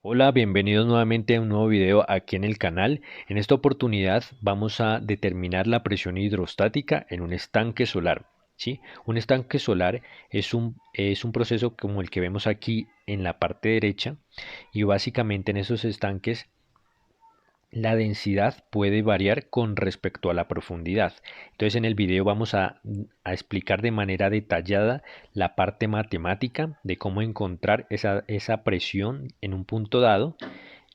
Hola, bienvenidos nuevamente a un nuevo video aquí en el canal. En esta oportunidad vamos a determinar la presión hidrostática en un estanque solar. ¿Sí? Un estanque solar es un proceso como el que vemos aquí en la parte derecha y básicamente en esos estanques la densidad puede variar con respecto a la profundidad. Entonces en el video vamos a explicar de manera detallada la parte matemática de cómo encontrar esa presión en un punto dado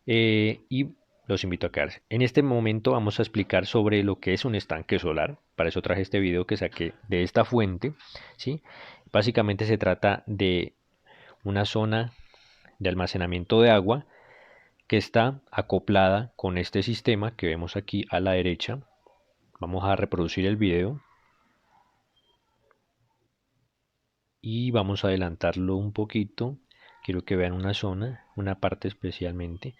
y los invito a quedarse. En este momento vamos a explicar sobre lo que es un estanque solar. Para eso traje este video que saqué de esta fuente. ¿Sí? Básicamente se trata de una zona de almacenamiento de agua que está acoplada con este sistema que vemos aquí a la derecha. Vamos a reproducir el video y vamos a adelantarlo un poquito. Quiero que vean una zona, una parte especialmente.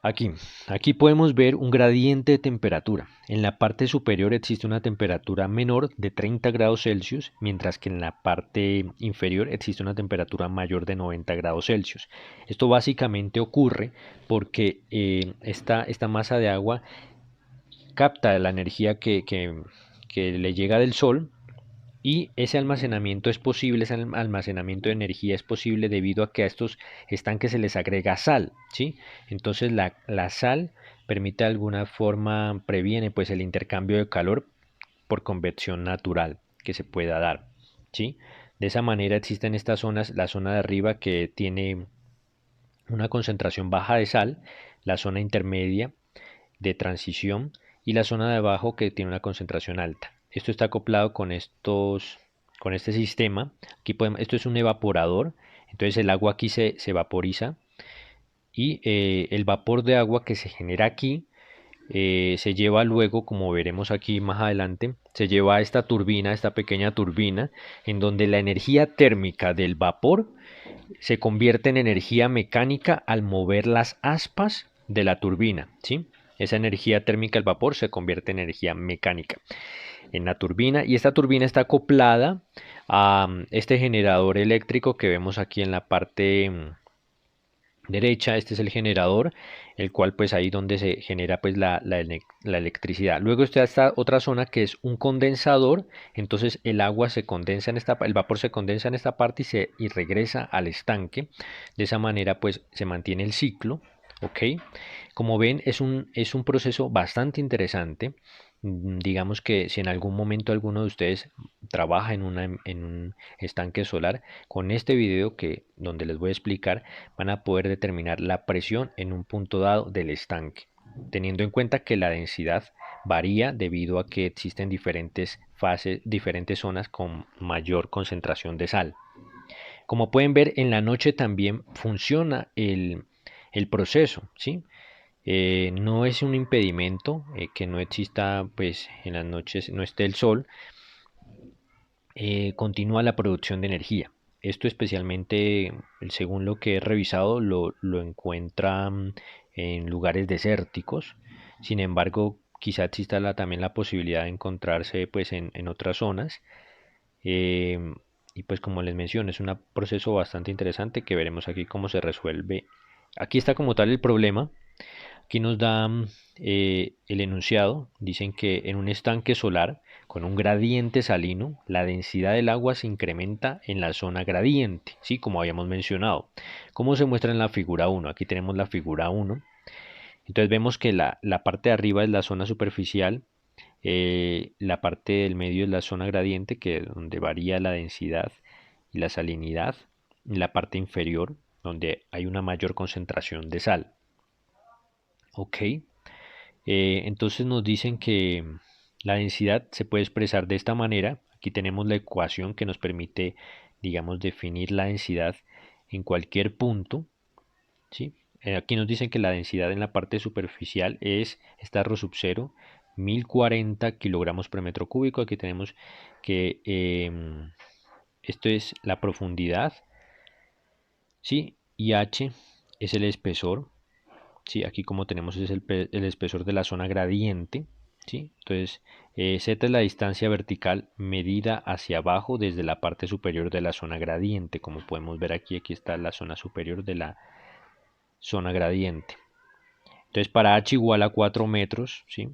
Aquí, aquí podemos ver un gradiente de temperatura. En la parte superior existe una temperatura menor de 30 grados Celsius, mientras que en la parte inferior existe una temperatura mayor de 90 grados Celsius. Esto básicamente ocurre porque esta masa de agua capta la energía que le llega del sol y ese almacenamiento es posible, ese almacenamiento de energía es posible debido a que a estos estanques se les agrega sal, ¿sí? Entonces la sal permite de alguna forma, previene pues el intercambio de calor por convección natural que se pueda dar, ¿sí? De esa manera existen estas zonas, la zona de arriba que tiene una concentración baja de sal, la zona intermedia de transición y la zona de abajo que tiene una concentración alta. Esto está acoplado con este sistema. Aquí podemos, esto es un evaporador, entonces el agua aquí se vaporiza y el vapor de agua que se genera aquí se lleva luego, como veremos aquí más adelante, se lleva a esta turbina, esta pequeña turbina, en donde la energía térmica del vapor se convierte en energía mecánica al mover las aspas de la turbina, ¿sí? Esa energía térmica del vapor se convierte en energía mecánica en la turbina y esta turbina está acoplada a este generador eléctrico que vemos aquí en la parte derecha. Este es el generador, el cual pues ahí donde se genera pues la electricidad. Luego está esta otra zona que es un condensador, entonces el agua se condensa en esta, el vapor se condensa en esta parte y regresa al estanque. De esa manera pues se mantiene el ciclo, ¿ok? Como ven es un proceso bastante interesante. Digamos que si en algún momento alguno de ustedes trabaja en un estanque solar, con este video donde les voy a explicar van a poder determinar la presión en un punto dado del estanque, teniendo en cuenta que la densidad varía debido a que existen diferentes fases, diferentes zonas con mayor concentración de sal. Como pueden ver, en la noche también funciona el proceso, ¿sí? No es un impedimento que no exista, pues en las noches no esté el sol, continúa la producción de energía. Esto especialmente, según lo que he revisado, lo encuentra en lugares desérticos. Sin embargo, quizá exista también la posibilidad de encontrarse pues, en otras zonas. Eh, y pues como les menciono, es un proceso bastante interesante que veremos aquí cómo se resuelve. Aquí está como tal el problema. Aquí nos da el enunciado. Dicen que en un estanque solar con un gradiente salino, la densidad del agua se incrementa en la zona gradiente, ¿sí? Como habíamos mencionado. ¿Cómo se muestra en la figura 1? Aquí tenemos la figura 1. Entonces vemos que la parte de arriba es la zona superficial, la parte del medio es la zona gradiente, donde varía la densidad y la salinidad. Y la parte inferior, donde hay una mayor concentración de sal. Ok. Entonces nos dicen que la densidad se puede expresar de esta manera. Aquí tenemos la ecuación que nos permite, digamos, definir la densidad en cualquier punto, ¿sí? Aquí nos dicen que la densidad en la parte superficial es esta rho sub 0, 1040 kilogramos por metro cúbico. Aquí tenemos que esto es la profundidad, ¿sí? Y h es el espesor. Sí, aquí como tenemos es el espesor de la zona gradiente, ¿sí? Entonces, Z es la distancia vertical medida hacia abajo desde la parte superior de la zona gradiente. Como podemos ver aquí, aquí está la zona superior zona gradiente. Entonces para H igual a 4 metros, ¿sí?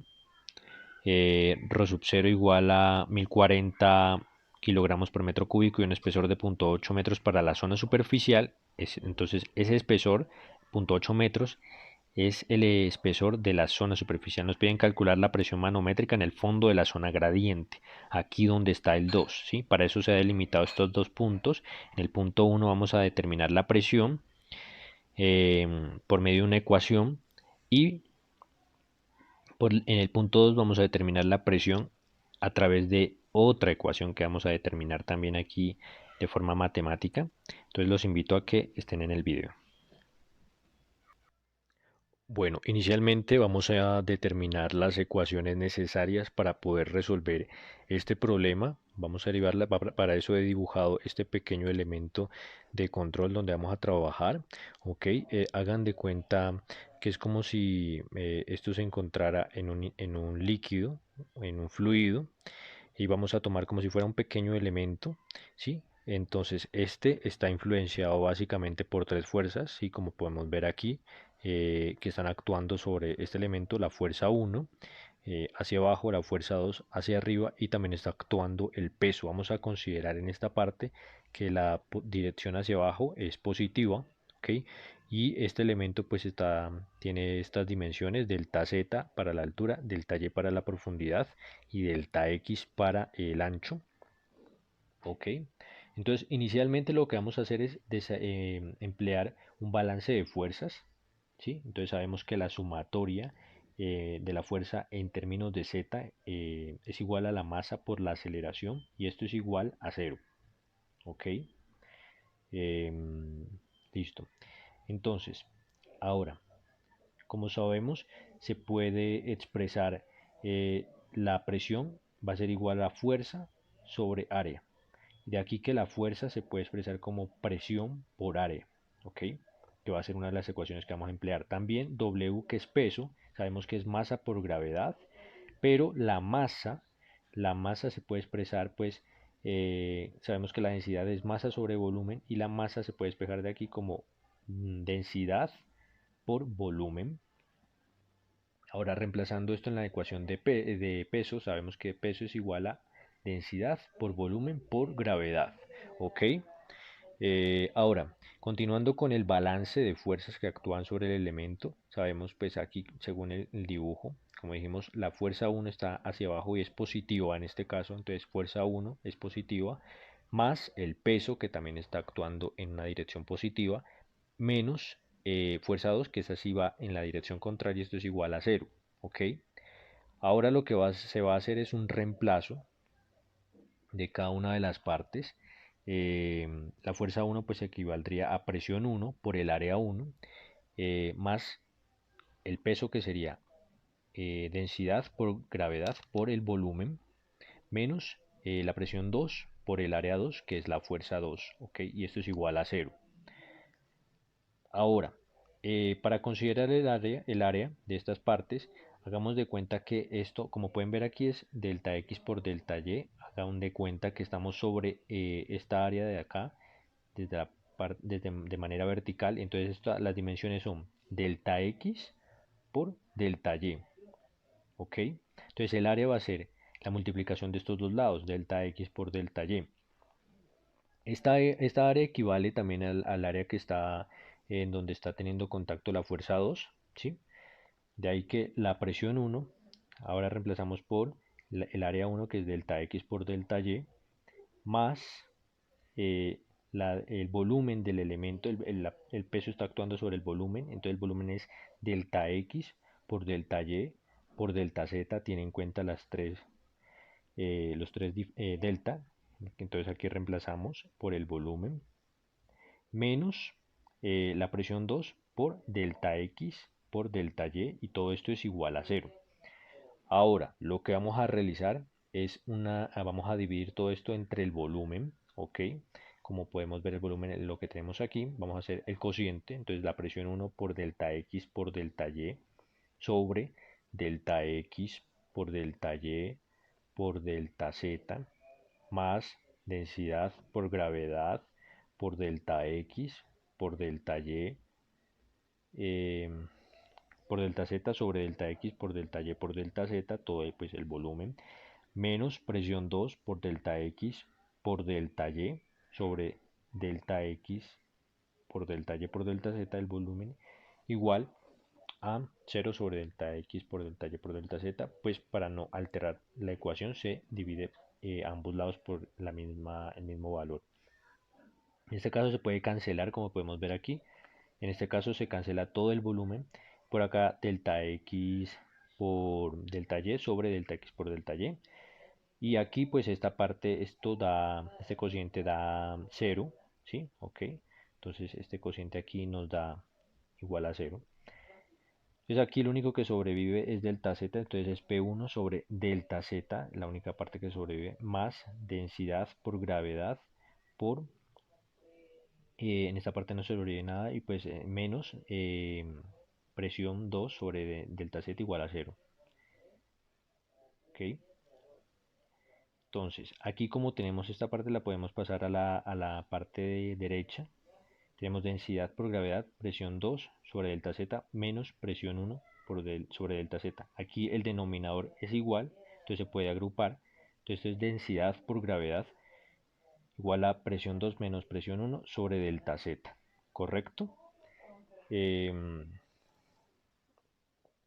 Rho sub 0 igual a 1040 kilogramos por metro cúbico y un espesor de 0.8 metros para la zona superficial. Entonces ese espesor, 0.8 metros, es el espesor de la zona superficial. Nos piden calcular la presión manométrica en el fondo de la zona gradiente, aquí donde está el 2, ¿sí? Para eso se ha delimitado estos dos puntos. En el punto 1 vamos a determinar la presión por medio de una ecuación y en el punto 2 vamos a determinar la presión a través de otra ecuación que vamos a determinar también aquí de forma matemática. Entonces los invito a que estén en el video. Bueno, inicialmente vamos a determinar las ecuaciones necesarias para poder resolver este problema. Vamos a derivarla, para eso he dibujado este pequeño elemento de control donde vamos a trabajar. Ok, hagan de cuenta que es como si esto se encontrara en un líquido, en un fluido, y vamos a tomar como si fuera un pequeño elemento, ¿sí? Entonces este está influenciado básicamente por tres fuerzas, ¿sí? Como podemos ver aquí, que están actuando sobre este elemento, la fuerza 1 hacia abajo, la fuerza 2 hacia arriba y también está actuando el peso. Vamos a considerar en esta parte que la dirección hacia abajo es positiva, ¿ok? Y este elemento pues tiene estas dimensiones: delta z para la altura, delta y para la profundidad y delta x para el ancho. Ok, entonces inicialmente lo que vamos a hacer es emplear un balance de fuerzas, ¿sí? Entonces sabemos que la sumatoria de la fuerza en términos de z es igual a la masa por la aceleración y esto es igual a cero. Ok, em, listo. Entonces, ahora, como sabemos, se puede expresar la presión va a ser igual a fuerza sobre área. De aquí que la fuerza se puede expresar como presión por área, ¿ok? Que va a ser una de las ecuaciones que vamos a emplear. También W, que es peso, sabemos que es masa por gravedad, pero la masa se puede expresar, pues, sabemos que la densidad es masa sobre volumen y la masa se puede expresar de aquí como densidad por volumen. Ahora, reemplazando esto en la ecuación de peso, sabemos que peso es igual a densidad por volumen por gravedad. ¿Ok? Ahora, continuando con el balance de fuerzas que actúan sobre el elemento, sabemos pues aquí, según el dibujo, como dijimos, la fuerza 1 está hacia abajo y es positiva en este caso, entonces fuerza 1 es positiva, más el peso que también está actuando en una dirección positiva, menos fuerza 2 que esa sí va en la dirección contraria, esto es igual a 0. ¿Ok? Ahora lo que se va a hacer es un reemplazo de cada una de las partes. La fuerza 1 pues equivaldría a presión 1 por el área 1 más el peso, que sería densidad por gravedad por el volumen, menos la presión 2 por el área 2, que es la fuerza 2, ¿ok? Y esto es igual a 0. Ahora, para considerar el área de estas partes, hagamos de cuenta que esto, como pueden ver aquí, es delta x por delta y. Hagan de cuenta que estamos sobre esta área de acá, de manera vertical. Entonces las dimensiones son delta x por delta y. ¿Ok? Entonces el área va a ser la multiplicación de estos dos lados, delta x por delta y. Esta área equivale también al área que está en donde está teniendo contacto la fuerza 2, ¿sí? De ahí que la presión 1, ahora reemplazamos por el área 1, que es delta x por delta y, más eh, el volumen del elemento, el peso está actuando sobre el volumen, entonces el volumen es delta x por delta y por delta z, tiene en cuenta los tres delta, entonces aquí reemplazamos por el volumen, menos la presión 2 por delta x por delta y todo esto es igual a 0. Ahora, lo que vamos a realizar es vamos a dividir todo esto entre el volumen, ¿ok? Como podemos ver el volumen, lo que tenemos aquí, vamos a hacer el cociente, entonces la presión 1 por delta x por delta y sobre delta x por delta y por delta z más densidad por gravedad por delta x por delta y por delta z sobre delta x por delta y por delta z, todo pues el volumen, menos presión 2 por delta x por delta y sobre delta x por delta y por delta z, el volumen, igual a 0 sobre delta x por delta y por delta z. Pues para no alterar la ecuación se divide ambos lados por el mismo valor. En este caso se puede cancelar, como podemos ver aquí. En este caso se cancela todo el volumen. Por acá delta x por delta y sobre delta x por delta y. Y aquí pues esta parte, este cociente da 0, ¿sí? Ok. Entonces este cociente aquí nos da igual a 0. Entonces aquí lo único que sobrevive es delta z, entonces es P1 sobre delta z, la única parte que sobrevive, más densidad por gravedad por, en esta parte no sobrevive nada, y pues menos presión 2 sobre delta z igual a 0. ¿Ok? Entonces, aquí como tenemos esta parte, la podemos pasar a la parte derecha. Tenemos densidad por gravedad, presión 2 sobre delta z menos presión 1 sobre delta z. Aquí el denominador es igual, entonces se puede agrupar. Entonces es densidad por gravedad igual a presión 2 menos presión 1 sobre delta z. ¿Correcto?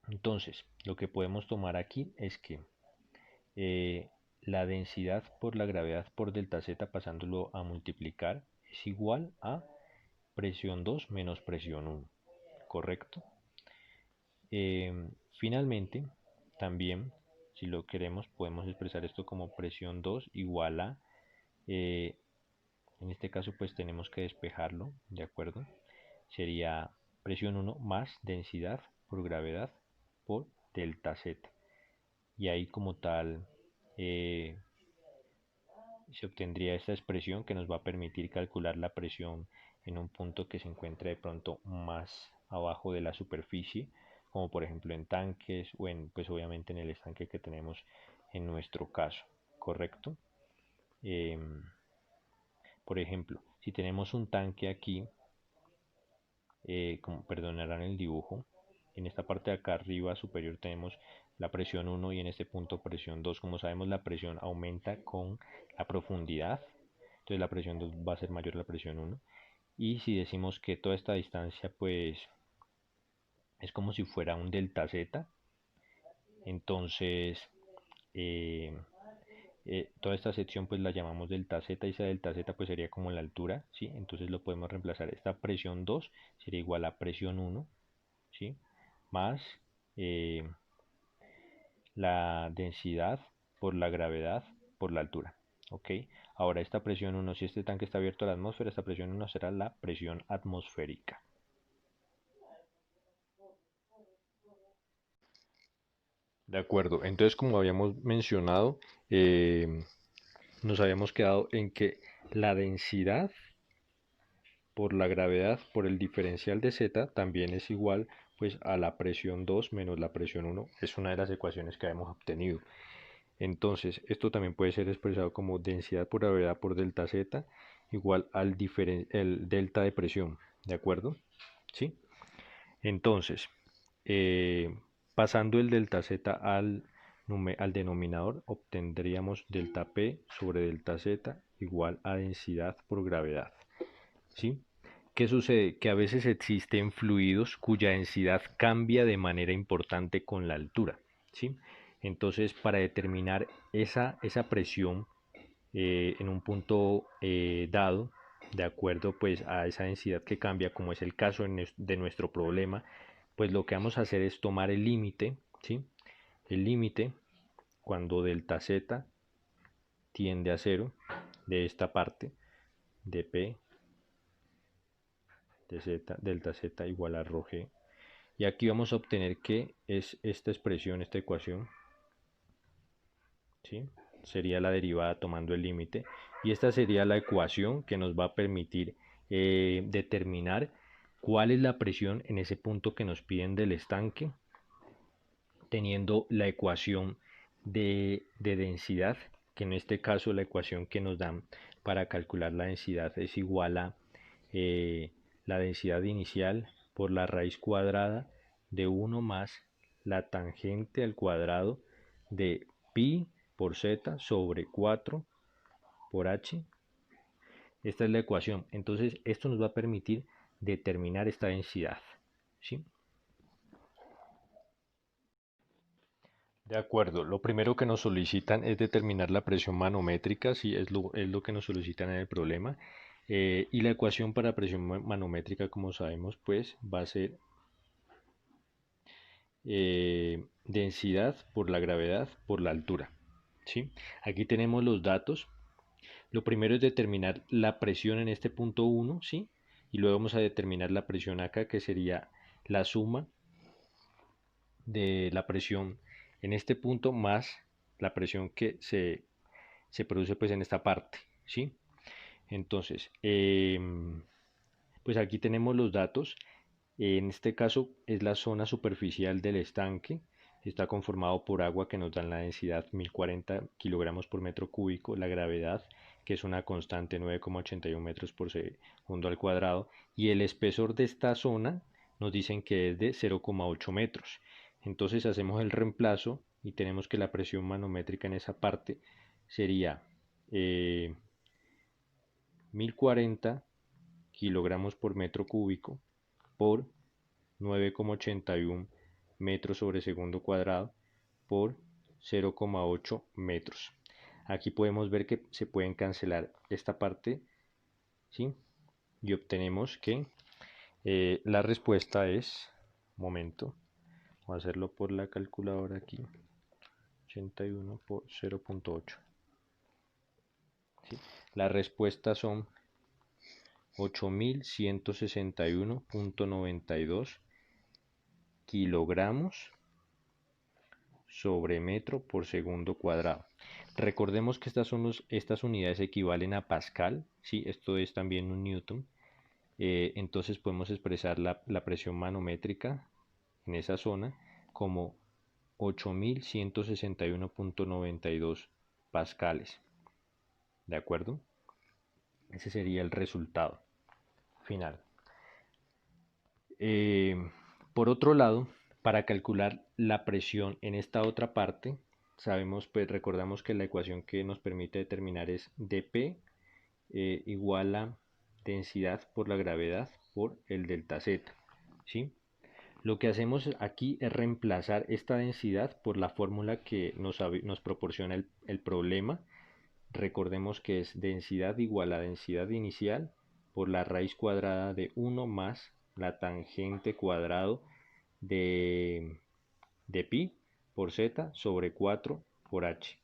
Entonces, lo que podemos tomar aquí es que la densidad por la gravedad por delta z, pasándolo a multiplicar, es igual a presión 2 menos presión 1. ¿Correcto? Finalmente, también, si lo queremos, podemos expresar esto como presión 2 igual a, en este caso pues tenemos que despejarlo, ¿de acuerdo? Sería presión 1 más densidad por gravedad por delta z. Y ahí como tal se obtendría esta expresión que nos va a permitir calcular la presión en un punto que se encuentre de pronto más abajo de la superficie, como por ejemplo en tanques o en, pues obviamente en el estanque que tenemos en nuestro caso, ¿correcto? Por ejemplo, si tenemos un tanque aquí, como perdonarán el dibujo, en esta parte de acá arriba superior tenemos la presión 1 y en este punto presión 2. Como sabemos, la presión aumenta con la profundidad, entonces la presión 2 va a ser mayor a la presión 1. Y si decimos que toda esta distancia pues es como si fuera un delta z, entonces eh, toda esta sección pues la llamamos delta z, y esa delta z pues sería como la altura, ¿sí? Entonces lo podemos reemplazar. Esta presión 2 sería igual a presión 1, ¿sí? Más eh, la densidad por la gravedad por la altura. ¿Ok? Ahora esta presión 1, si este tanque está abierto a la atmósfera, esta presión 1 será la presión atmosférica. De acuerdo, entonces como habíamos mencionado, nos habíamos quedado en que la densidad por la gravedad por el diferencial de z también es igual pues a la presión 2 menos la presión 1. Es una de las ecuaciones que habíamos obtenido. Entonces, esto también puede ser expresado como densidad por gravedad por delta z igual al el delta de presión, ¿de acuerdo? ¿Sí? Entonces, pasando el delta z al denominador, obtendríamos delta P sobre delta Z igual a densidad por gravedad. ¿Sí? ¿Qué sucede? Que a veces existen fluidos cuya densidad cambia de manera importante con la altura. ¿Sí? Entonces, para determinar esa presión en un punto dado, de acuerdo pues a esa densidad que cambia, como es el caso de nuestro problema, pues lo que vamos a hacer es tomar el límite, ¿sí? El límite cuando delta z tiende a 0 de esta parte de P de z, delta z igual a rho g. Y aquí vamos a obtener que es esta expresión, esta ecuación, ¿sí? Sería la derivada tomando el límite, y esta sería la ecuación que nos va a permitir determinar cuál es la presión en ese punto que nos piden del estanque, teniendo la ecuación de densidad, que en este caso la ecuación que nos dan para calcular la densidad es igual a la densidad inicial por la raíz cuadrada de 1 más la tangente al cuadrado de pi por z sobre 4 por h. Esta es la ecuación. Entonces esto nos va a permitir determinar esta densidad, ¿sí? De acuerdo, lo primero que nos solicitan es determinar la presión manométrica, sí, es lo que nos solicitan en el problema. Y la ecuación para presión manométrica, como sabemos, pues va a ser densidad por la gravedad por la altura, ¿sí? Aquí tenemos los datos. Lo primero es determinar la presión en este punto 1, ¿sí? Y luego vamos a determinar la presión acá, que sería la suma de la presión en este punto más la presión que se produce pues en esta parte, ¿sí? Entonces, pues aquí tenemos los datos. En este caso es la zona superficial del estanque. Está conformado por agua que nos dan la densidad 1040 kilogramos por metro cúbico, la gravedad que es una constante 9,81 metros por segundo al cuadrado y el espesor de esta zona nos dicen que es de 0,8 metros. Entonces hacemos el reemplazo y tenemos que la presión manométrica en esa parte sería 1040 kilogramos por metro cúbico por 9,81 metros sobre segundo cuadrado por 0,8 metros. Aquí podemos ver que se pueden cancelar esta parte, ¿sí? Y obtenemos que la respuesta es, momento, voy a hacerlo por la calculadora aquí, 81 por 0,8. ¿Sí? La respuesta son 8161.92 kilogramos sobre metro por segundo cuadrado. Recordemos que estas unidades equivalen a Pascal, ¿sí? Esto es también un Newton. Entonces podemos expresar la presión manométrica en esa zona como 8161.92 pascales. ¿De acuerdo? Ese sería el resultado final. Por otro lado, para calcular la presión en esta otra parte, sabemos, pues recordamos que la ecuación que nos permite determinar es dP igual a densidad por la gravedad por el delta Z, ¿sí? Lo que hacemos aquí es reemplazar esta densidad por la fórmula que nos proporciona el problema. Recordemos que es densidad igual a densidad inicial por la raíz cuadrada de 1 más la tangente cuadrado de pi por z sobre 4 por h,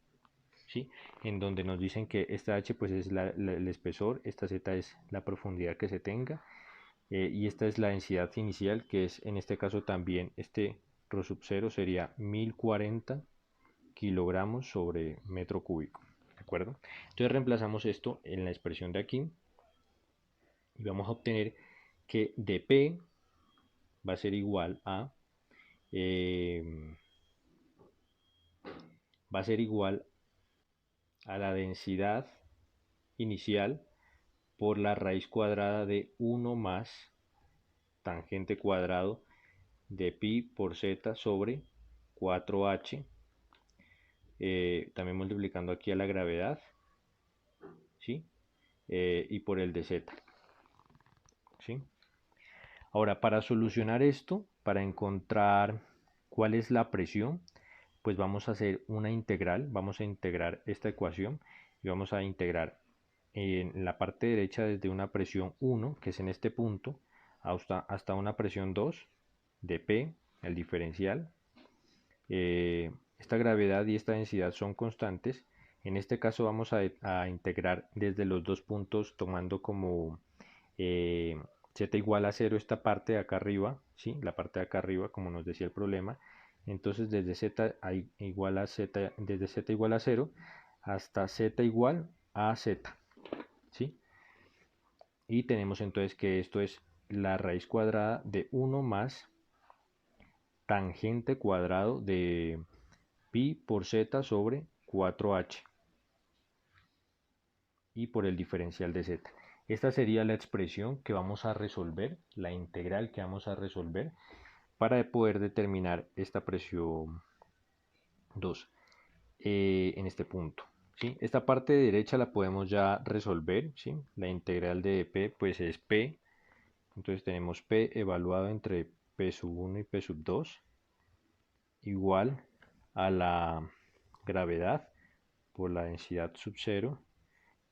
¿sí? En donde nos dicen que esta h pues es el espesor, esta z es la profundidad que se tenga y esta es la densidad inicial, que es en este caso también este ρ sub 0 sería 1040 kilogramos sobre metro cúbico, ¿de acuerdo? Entonces reemplazamos esto en la expresión de aquí y vamos a obtener que dP va a ser igual a la densidad inicial por la raíz cuadrada de 1 más tangente cuadrado de pi por z sobre 4h, también multiplicando aquí a la gravedad, ¿sí? Y por el de z, ¿sí? Ahora, para solucionar esto, para encontrar cuál es la presión, pues vamos a hacer una integral, vamos a integrar esta ecuación y vamos a integrar en la parte derecha desde una presión 1, que es en este punto, hasta una presión 2 de P, el diferencial. Esta gravedad y esta densidad son constantes. En este caso vamos a integrar desde los dos puntos tomando como z igual a 0 esta parte de acá arriba, ¿sí? La parte de acá arriba, como nos decía el problema. Entonces desde z igual a 0 hasta z igual a z, ¿sí? Y tenemos entonces que esto es la raíz cuadrada de 1 más tangente cuadrado de pi por z sobre 4h y por el diferencial de z. Esta sería la expresión que vamos a resolver, la integral que vamos a resolver para poder determinar esta presión 2 en este punto. ¿Sí? Esta parte de derecha la podemos ya resolver. ¿Sí? La integral de P pues es P. Entonces tenemos P evaluado entre P sub 1 y P sub 2 igual a la gravedad por la densidad sub 0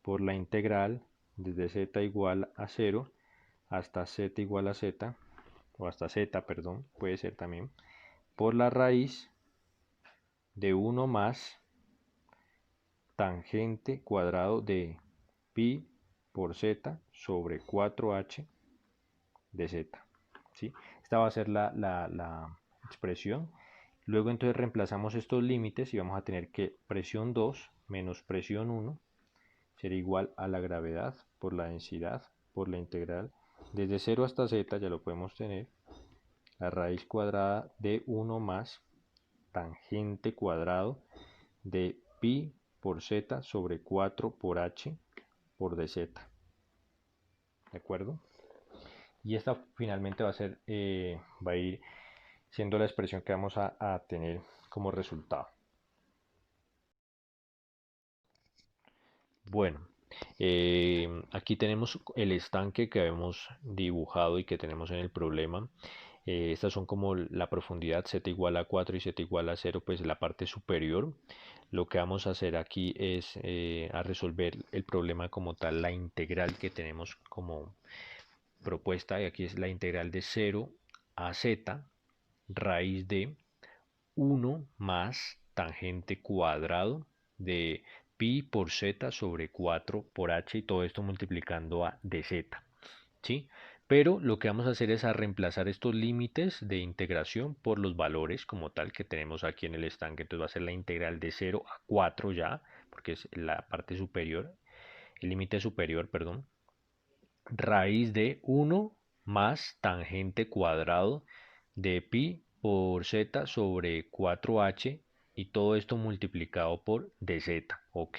por la integral desde z igual a 0 hasta z igual a z, o hasta z, perdón, puede ser también, por la raíz de 1 más tangente cuadrado de pi por z sobre 4h de z. ¿Sí? Esta va a ser la expresión. Luego entonces reemplazamos estos límites y vamos a tener que presión 2 menos presión 1 será igual a la gravedad por la densidad por la integral desde 0 hasta z, ya lo podemos tener, la raíz cuadrada de 1 más tangente cuadrado de pi por z sobre 4 por h por dz. ¿De acuerdo? Y esta finalmente va a ir siendo la expresión que vamos a tener como resultado. Bueno, aquí tenemos el estanque que hemos dibujado y que tenemos en el problema. Estas son como la profundidad z igual a 4 y z igual a 0, pues la parte superior. Lo que vamos a hacer aquí es a resolver el problema como tal, la integral que tenemos como propuesta, y aquí es la integral de 0 a z raíz de 1 más tangente cuadrado de pi por z sobre 4 por h, y todo esto multiplicando a dz. ¿Sí? Pero lo que vamos a hacer es a reemplazar estos límites de integración por los valores como tal que tenemos aquí en el estanque. Entonces va a ser la integral de 0 a 4 ya, porque es la parte superior, el límite superior, perdón, raíz de 1 más tangente cuadrado de pi por z sobre 4h, y todo esto multiplicado por dz. ¿Ok?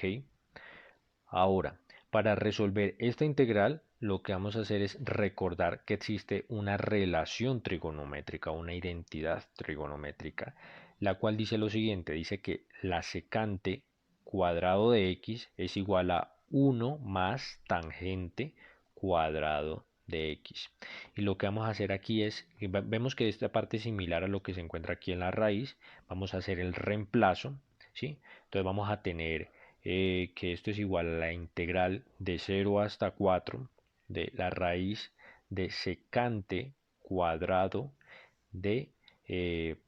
Ahora, para resolver esta integral, lo que vamos a hacer es recordar que existe una relación trigonométrica, una identidad trigonométrica, la cual dice lo siguiente, dice que la secante cuadrado de x es igual a 1 más tangente cuadrado de x. Y lo que vamos a hacer aquí es, vemos que esta parte es similar a lo que se encuentra aquí en la raíz, vamos a hacer el reemplazo, ¿sí? Entonces vamos a tener que esto es igual a la integral de 0 hasta 4 de la raíz de secante cuadrado de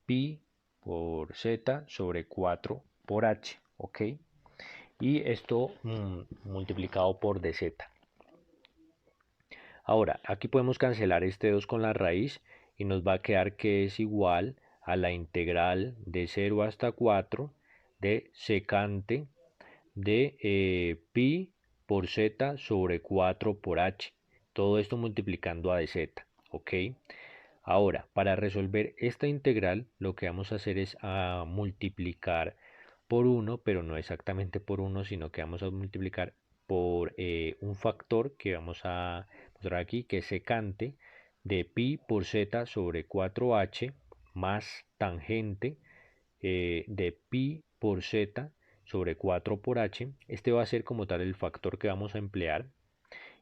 pi por z sobre 4 por h, ¿ok? Y esto multiplicado por dz. Ahora, aquí podemos cancelar este 2 con la raíz y nos va a quedar que es igual a la integral de 0 hasta 4 de secante de pi por z sobre 4 por h. Todo esto multiplicando a dz. ¿Ok? Ahora, para resolver esta integral, lo que vamos a hacer es a multiplicar por 1, pero no exactamente por 1, sino que vamos a multiplicar por un factor que vamos a mostrar aquí, que es secante de pi por z sobre 4h más tangente de pi por z sobre 4 por h. Este va a ser como tal el factor que vamos a emplear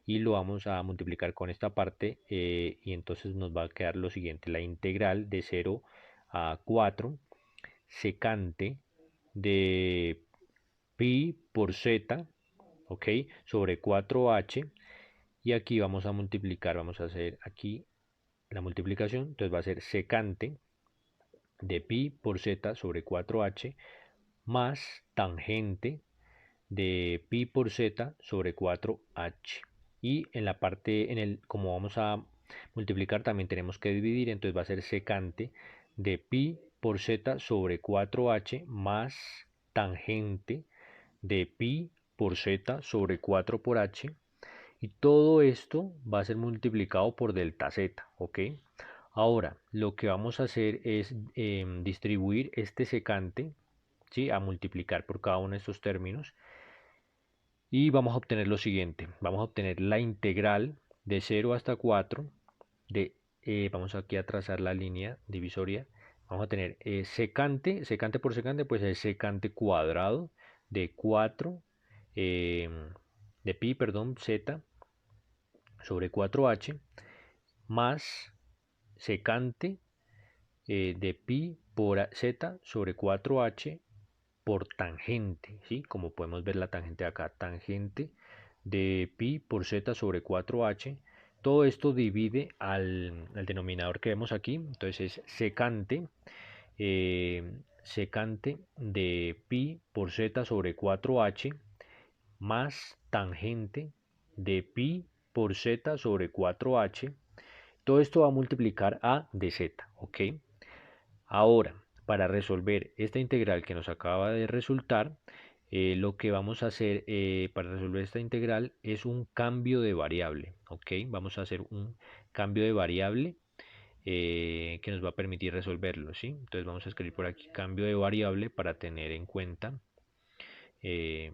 y lo vamos a multiplicar con esta parte, y entonces nos va a quedar lo siguiente, la integral de 0 a 4 secante de pi por z, ok, sobre 4h, y aquí vamos a multiplicar, vamos a hacer aquí la multiplicación, entonces va a ser secante de pi por z sobre 4h más tangente de pi por z sobre 4h. Y en la parte, como vamos a multiplicar, también tenemos que dividir, entonces va a ser secante de pi por z sobre 4h más tangente de pi por z sobre 4 por h, y todo esto va a ser multiplicado por delta z, ¿ok? Ahora, lo que vamos a hacer es distribuir este secante, ¿sí? A multiplicar por cada uno de estos términos, Y vamos a obtener lo siguiente. Vamos a obtener la integral de 0 hasta 4 de, vamos aquí a trazar la línea divisoria. Vamos a tener secante por secante, pues es secante cuadrado de 4, de pi, perdón, z sobre 4h más secante de pi por z sobre 4h por tangente, ¿sí? Como podemos ver la tangente de acá, tangente de pi por z sobre 4h. Todo esto divide al denominador que vemos aquí, entonces es secante de pi por z sobre 4h más tangente de pi por z sobre 4h. Todo esto va a multiplicar a dz, ¿ok? Ahora, para resolver esta integral que nos acaba de resultar, lo que vamos a hacer para resolver esta integral es un cambio de variable, ¿ok? Vamos a hacer un cambio de variable que nos va a permitir resolverlo, ¿sí? Entonces vamos a escribir por aquí cambio de variable para tener en cuenta. eh,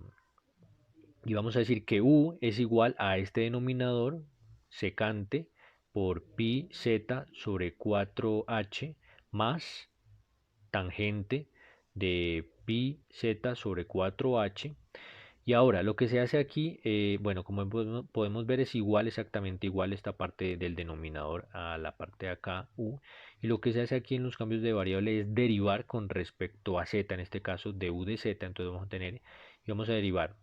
y vamos a decir que u es igual a este denominador secante por pi z sobre 4h más tangente de pi z sobre 4h. Y ahora lo que se hace aquí, bueno, como podemos ver es igual, exactamente igual esta parte del denominador a la parte de acá u. Y lo que se hace aquí en los cambios de variable es derivar con respecto a z, en este caso de u de z. Entonces vamos a tener, y vamos a derivar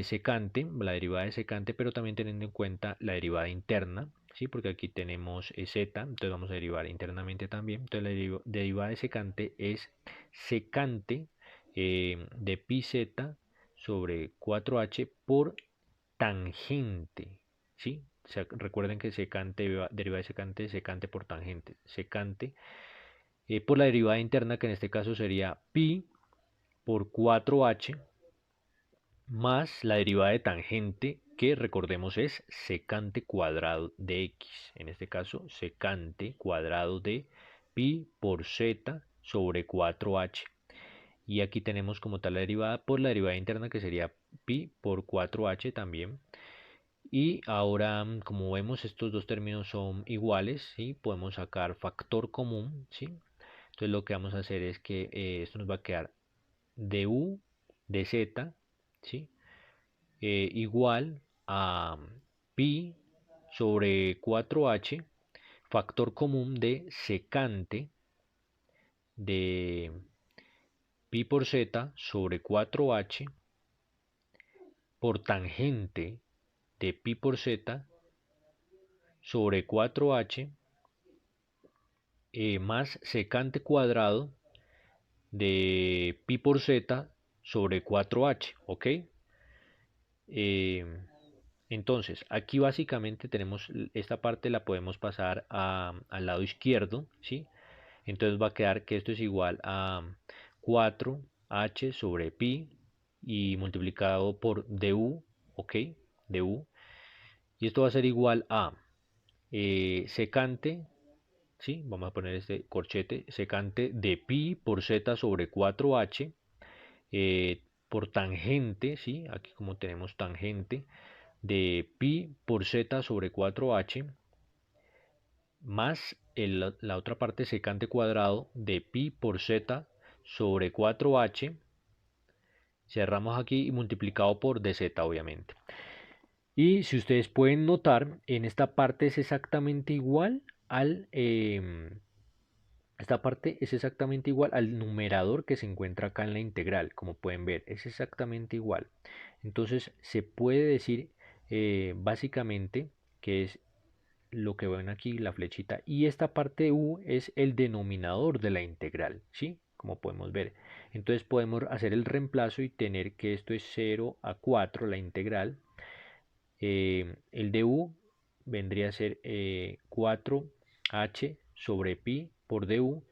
secante, la derivada de secante, pero también teniendo en cuenta la derivada interna, ¿sí? Porque aquí tenemos z, entonces vamos a derivar internamente también. Entonces la derivada de secante es secante de pi z sobre 4h por tangente, ¿sí? O sea, recuerden que secante, derivada de secante, secante por tangente, secante por la derivada interna, que en este caso sería pi por 4h más la derivada de tangente, que recordemos es secante cuadrado de x. En este caso, secante cuadrado de pi por z sobre 4h. Y aquí tenemos como tal la derivada por la derivada interna, que sería pi por 4h también. Y ahora, como vemos, estos dos términos son iguales, ¿sí? Podemos sacar factor común, ¿sí? Entonces lo que vamos a hacer es que esto nos va a quedar du de z, ¿sí? Igual a pi sobre 4h, factor común de secante de pi por z sobre 4h por tangente de pi por z sobre 4h más secante cuadrado de pi por z sobre 4h, ¿ok? Eh, entonces, aquí básicamente tenemos esta parte la podemos pasar al lado izquierdo, ¿sí? Entonces va a quedar que esto es igual a 4h sobre pi y multiplicado por du, ¿ok? Du. Y esto va a ser igual a secante, ¿sí? Vamos a poner este corchete, secante de pi por z sobre 4h por tangente, ¿sí? Aquí como tenemos tangente de pi por z sobre 4h más la otra parte secante cuadrado de pi por z sobre 4h, cerramos aquí y multiplicado por dz obviamente. Y si ustedes pueden notar, en esta parte es exactamente igual al esta parte es exactamente igual al numerador que se encuentra acá en la integral, como pueden ver, es exactamente igual. Entonces se puede decir básicamente que es lo que ven aquí, la flechita, y esta parte u es el denominador de la integral, ¿sí? Como podemos ver. Entonces podemos hacer el reemplazo y tener que esto es 0 a 4, la integral. El de u vendría a ser 4h sobre pi por du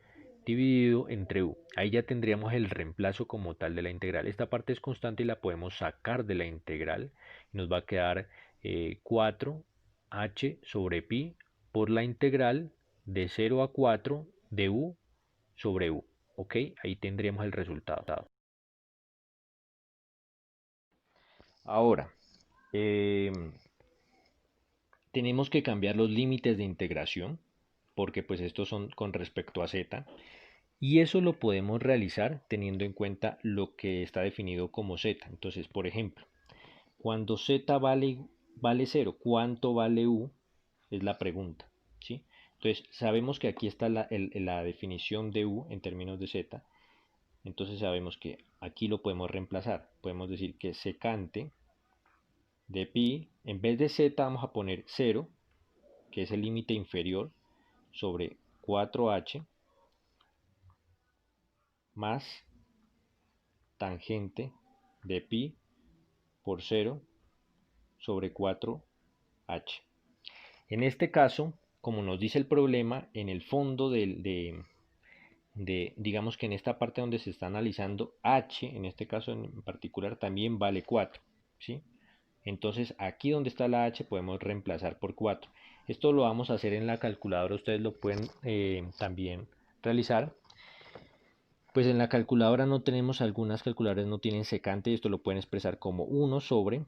dividido entre u. Ahí ya tendríamos el reemplazo como tal de la integral. Esta parte es constante y la podemos sacar de la integral. Nos va a quedar 4h sobre pi por la integral de 0 a 4 de u sobre u. ¿Ok? Ahí tendríamos el resultado. Ahora, tenemos que cambiar los límites de integración, porque pues estos son con respecto a z, y eso lo podemos realizar teniendo en cuenta lo que está definido como z. Entonces, por ejemplo, cuando z vale 0, ¿cuánto vale u? Es la pregunta, ¿sí? Entonces, sabemos que aquí está la definición de u en términos de z, entonces sabemos que aquí lo podemos reemplazar. Podemos decir que secante de pi, en vez de z vamos a poner 0, que es el límite inferior, sobre 4h más tangente de pi por 0 sobre 4h. En este caso, como nos dice el problema, en el fondo digamos que en esta parte donde se está analizando, h, en este caso en particular, también vale 4, ¿sí? Entonces aquí donde está la h podemos reemplazar por 4. Esto lo vamos a hacer en la calculadora, ustedes lo pueden también realizar. Pues en la calculadora no tenemos, algunas calculadoras no tienen secante, y esto lo pueden expresar como 1 sobre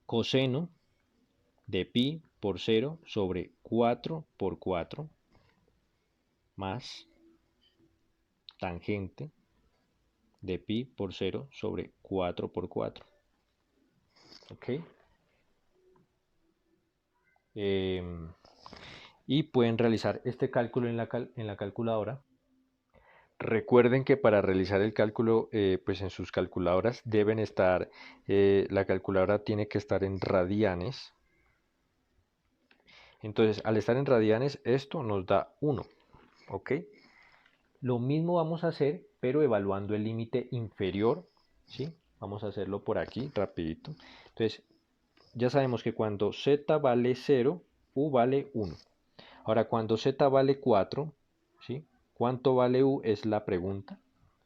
coseno de pi por 0 sobre 4 por 4 más tangente de pi por 0 sobre 4 por 4. ¿Ok? Y pueden realizar este cálculo en la calculadora. Recuerden que para realizar el cálculo, pues en sus calculadoras deben estar, la calculadora tiene que estar en radianes. Entonces, al estar en radianes, esto nos da 1, ¿ok? Lo mismo vamos a hacer, pero evaluando el límite inferior, ¿sí? Vamos a hacerlo por aquí, rapidito. Entonces, ya sabemos que cuando z vale 0, u vale 1. Ahora, cuando z vale 4, ¿sí? ¿Cuánto vale u? Es la pregunta,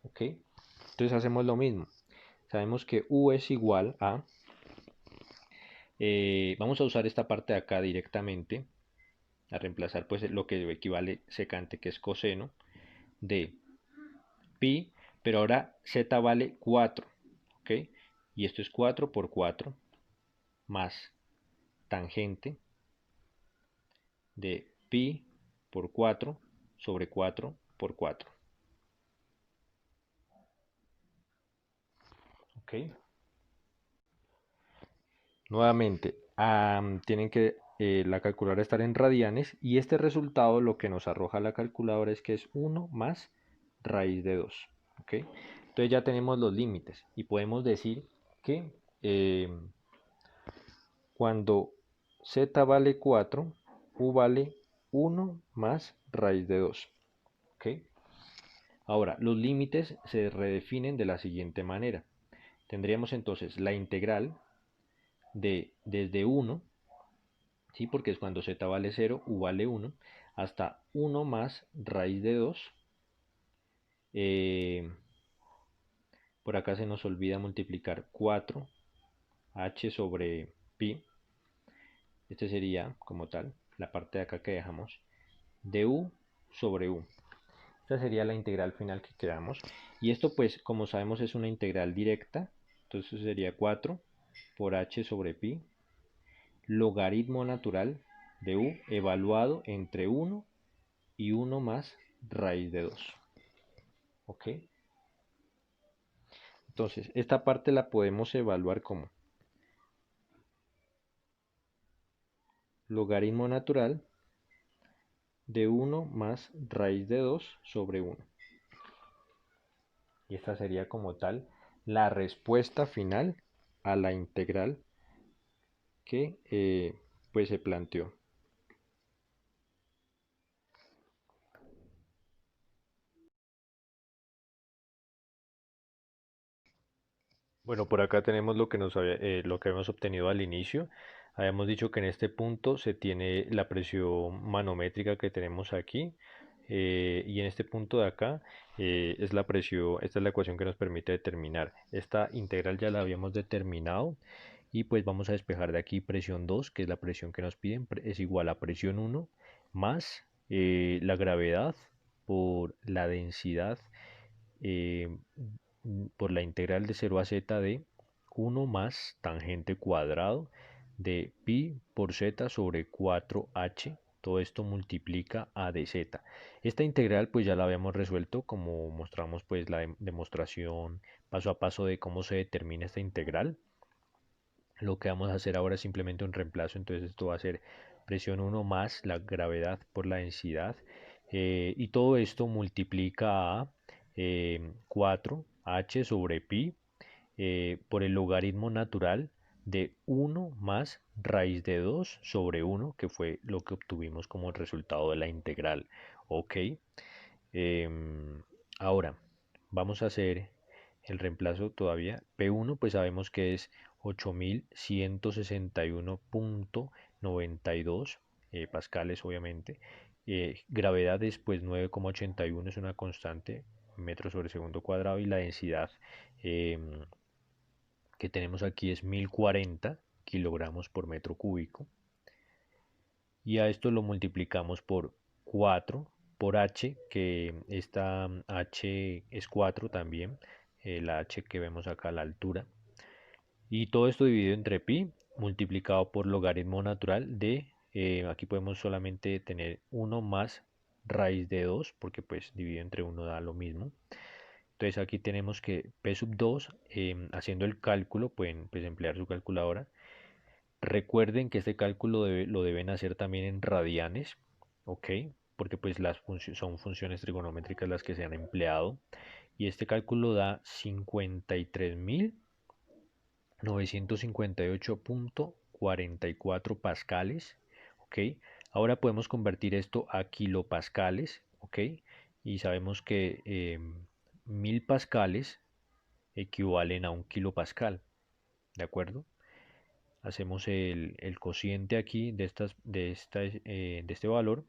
¿ok? Entonces hacemos lo mismo. Sabemos que u es igual a... vamos a usar esta parte de acá directamente, a reemplazar pues lo que equivale secante, que es coseno, de pi, pero ahora z vale 4, ¿ok? Y esto es 4 por 4 más tangente de pi por 4 sobre 4 por 4, ¿ok? Nuevamente, tienen que la calculadora estar en radianes y este resultado lo que nos arroja la calculadora es que es 1 más raíz de 2. ¿Ok? Entonces ya tenemos los límites y podemos decir que cuando z vale 4, u vale 1 más raíz de 2. ¿Ok? Ahora, los límites se redefinen de la siguiente manera. Tendríamos entonces la integral de desde 1, ¿sí? Porque es cuando z vale 0, u vale 1, hasta 1 más raíz de 2. Por acá se nos olvida multiplicar 4h sobre pi. Este sería, como tal, la parte de acá que dejamos, de u sobre u. Esta sería la integral final que quedamos. Y esto, pues, como sabemos, es una integral directa. Entonces sería 4 por h sobre pi, logaritmo natural de u evaluado entre 1 y 1 más raíz de 2. ¿Ok? Entonces, esta parte la podemos evaluar como logaritmo natural de 1 más raíz de 2 sobre 1. Y esta sería como tal la respuesta final a la integral que pues se planteó. Bueno, por acá tenemos lo que habíamos obtenido al inicio. Habíamos dicho que en este punto se tiene la presión manométrica que tenemos aquí, y en este punto de acá es la presión, esta es la ecuación que nos permite determinar. Esta integral ya la habíamos determinado y pues vamos a despejar de aquí presión 2, que es la presión que nos piden, es igual a presión 1 más la gravedad por la densidad, eh, por la integral de 0 a z de 1 más tangente cuadrado de pi por z sobre 4h. Todo esto multiplica a dz. Esta integral pues ya la habíamos resuelto, como mostramos pues la demostración paso a paso de cómo se determina esta integral. Lo que vamos a hacer ahora es simplemente un reemplazo, entonces esto va a ser presión 1 más la gravedad por la densidad, y todo esto multiplica a 4h sobre pi por el logaritmo natural de 1 más raíz de 2 sobre 1, que fue lo que obtuvimos como resultado de la integral. Ok. Ahora vamos a hacer el reemplazo todavía. P1 pues sabemos que es 8161.92 pascales, obviamente. Gravedad es pues 9,81, es una constante, metros sobre segundo cuadrado, y la densidad que tenemos aquí es 1040 kilogramos por metro cúbico. Y a esto lo multiplicamos por 4 por h, que esta h es 4 también, la h que vemos acá a la altura. Y todo esto dividido entre pi, multiplicado por logaritmo natural de, aquí podemos solamente tener 1 más raíz de 2, porque pues dividido entre 1 da lo mismo. Entonces aquí tenemos que p sub 2, haciendo el cálculo, pueden pues emplear su calculadora. Recuerden que este cálculo lo deben hacer también en radianes, ¿ok? Porque pues son funciones trigonométricas las que se han empleado. Y este cálculo da 53.958.44 pascales, ¿ok? Ahora podemos convertir esto a kilopascales, ¿ok? Y sabemos que 1000 pascales equivalen a un kilopascal, ¿de acuerdo? Hacemos el cociente aquí de este valor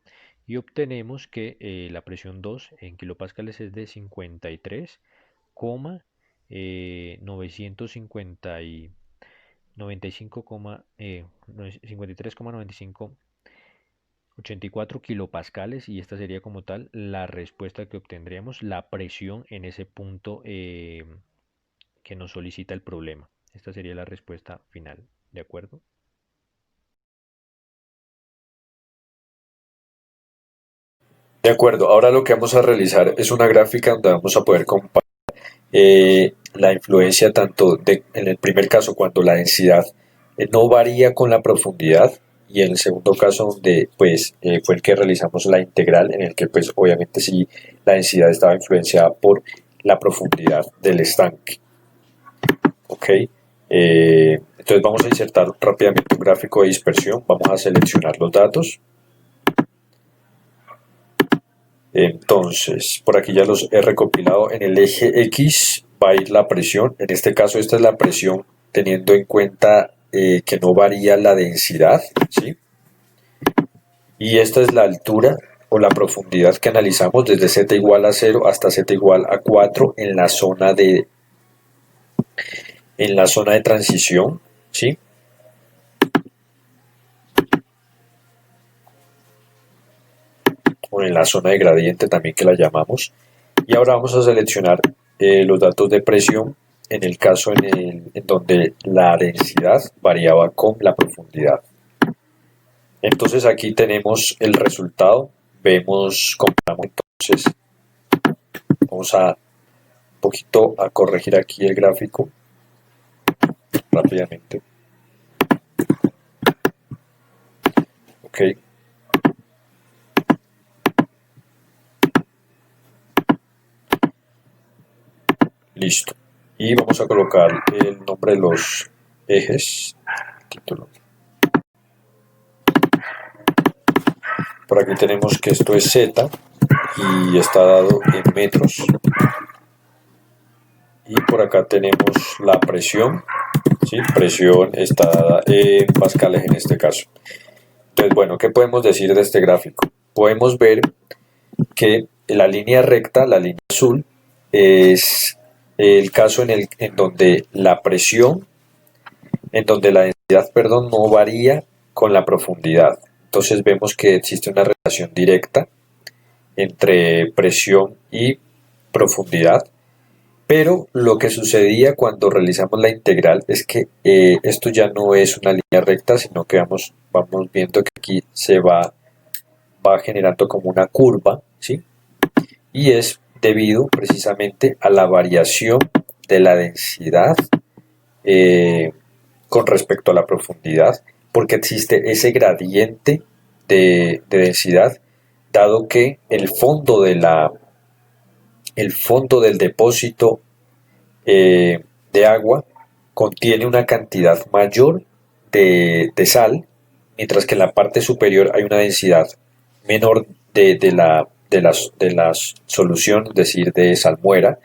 y obtenemos que la presión 2 en kilopascales es de 53,95 kilopascales, y esta sería como tal la respuesta que obtendríamos, la presión en ese punto que nos solicita el problema. Esta sería la respuesta final, ¿de acuerdo? De acuerdo, ahora lo que vamos a realizar es una gráfica donde vamos a poder comparar la influencia tanto en el primer caso cuando la densidad no varía con la profundidad, y en el segundo caso donde pues fue el que realizamos la integral, en el que pues obviamente sí la densidad estaba influenciada por la profundidad del estanque. Ok, entonces vamos a insertar rápidamente un gráfico de dispersión, vamos a seleccionar los datos. Entonces, por aquí ya los he recopilado. En el eje X va a ir la presión. En este caso, esta es la presión teniendo en cuenta que no varía la densidad, ¿sí? Y esta es la altura o la profundidad que analizamos desde z igual a 0 hasta z igual a 4 en la zona de transición, ¿sí? O en la zona de gradiente también, que la llamamos. Y ahora vamos a seleccionar los datos de presión en el caso en donde la densidad variaba con la profundidad. Entonces aquí tenemos el resultado, comparamos. Entonces vamos a un poquito a corregir aquí el gráfico rápidamente. Ok. Listo. Y vamos a colocar el nombre de los ejes, título. Por aquí tenemos que esto es Z y está dado en metros. Y por acá tenemos la presión, ¿sí? Presión está dada en pascales en este caso. Entonces, bueno, ¿qué podemos decir de este gráfico? Podemos ver que la línea recta, la línea azul, es el caso en donde la presión, en donde la densidad, perdón, no varía con la profundidad. Entonces vemos que existe una relación directa entre presión y profundidad. Pero lo que sucedía cuando realizamos la integral es que esto ya no es una línea recta, sino que vamos viendo que aquí va generando como una curva, ¿sí? Y es debido precisamente a la variación de la densidad eh, con respecto a la profundidad, porque existe ese gradiente de densidad, dado que el fondo del depósito de agua contiene una cantidad mayor de sal, mientras que en la parte superior hay una densidad menor de la solución, es decir, de salmuera,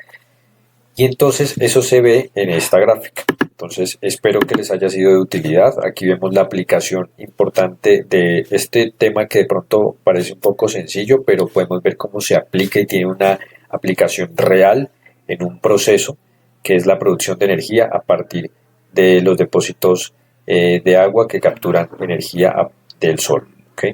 y entonces eso se ve en esta gráfica. Entonces espero que les haya sido de utilidad. Aquí vemos la aplicación importante de este tema que de pronto parece un poco sencillo, pero podemos ver cómo se aplica y tiene una aplicación real en un proceso que es la producción de energía a partir de los depósitos de agua que capturan energía del sol. ¿Okay?